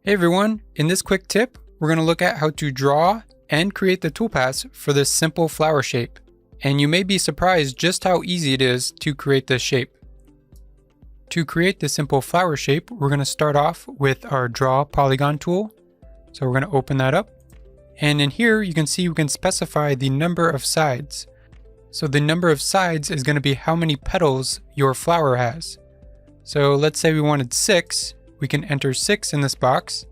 Hey everyone, in this quick tip, we're going to look at how to draw and create the toolpaths for this simple flower shape. And you may be surprised just how easy it is to create this shape. To create the simple flower shape, we're going to start off with our Draw Polygon tool. So we're going to open that up. And in here, you can see we can specify the number of sides. So the number of sides is going to be how many petals your flower has. So let's say we wanted 6. We can enter 6 in this box.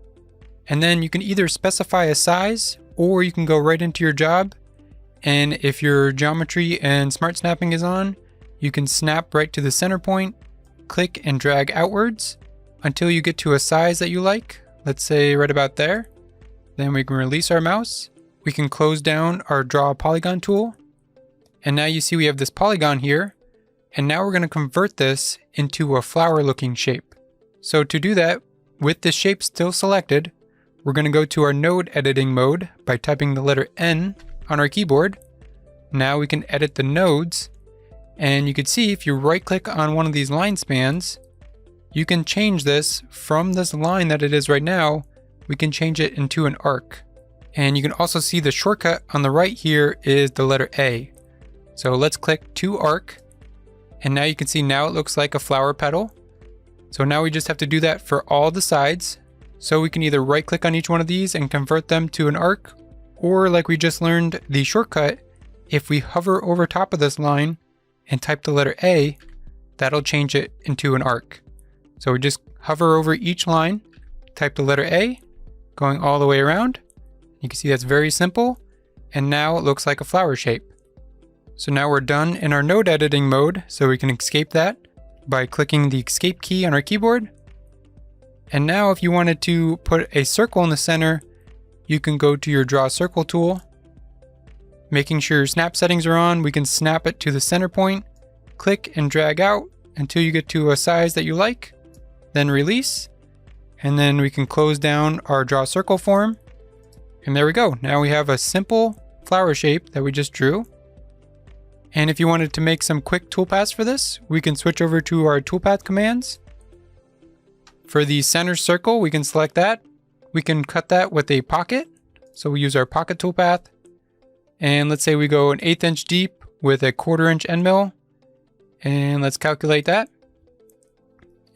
And then you can either specify a size or you can go right into your job. And if your geometry and smart snapping is on, you can snap right to the center point, click and drag outwards until you get to a size that you like. Let's say right about there. Then we can release our mouse. We can close down our Draw Polygon tool. And now you see we have this polygon here. And now we're going to convert this into a flower looking shape. So to do that, with this shape still selected, we're going to go to our node editing mode by typing the letter N on our keyboard. Now we can edit the nodes. And you can see if you right click on one of these line spans, you can change this from this line that it is right now. We can change it into an arc. And you can also see the shortcut on the right here is the letter A. So let's click to arc. And now you can see now it looks like a flower petal. So now we just have to do that for all the sides. So we can either right click on each one of these and convert them to an arc, or like we just learned the shortcut, if we hover over top of this line and type the letter A, that'll change it into an arc. So we just hover over each line, type the letter A, going all the way around. You can see that's very simple. And now it looks like a flower shape. So now we're done in our node editing mode, so we can escape that by clicking the escape key on our keyboard. And now if you wanted to put a circle in the center, you can go to your Draw Circle tool. Making sure your snap settings are on, we can snap it to the center point, click and drag out until you get to a size that you like, then release. And then we can close down our Draw Circle form. And there we go. Now we have a simple flower shape that we just drew. And if you wanted to make some quick toolpaths for this, we can switch over to our toolpath commands. For the center circle, we can select that. We can cut that with a pocket. So we use our pocket toolpath. And let's say we go an 1/8 inch deep with a 1/4 inch end mill. And let's calculate that.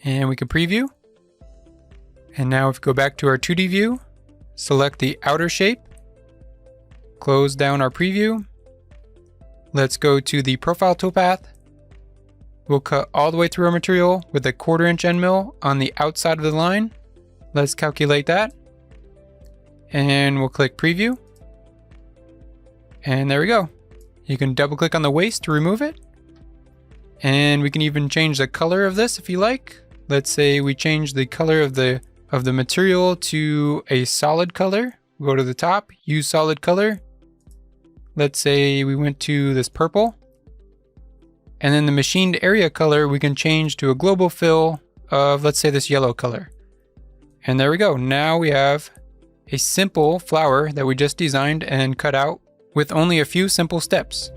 And we can preview. And now if we go back to our 2D view, select the outer shape, close down our preview. Let's go to the profile toolpath. We'll cut all the way through our material with a 1/4 inch end mill on the outside of the line. Let's calculate that. And we'll click preview. And there we go. You can double click on the waist to remove it. And we can even change the color of this if you like. Let's say we change the color of the material to a solid color. We'll go to the top, use solid color. Let's say we went to this purple. And then the machined area color, we can change to a global fill of, let's say, this yellow color. And there we go. Now we have a simple flower that we just designed and cut out with only a few simple steps.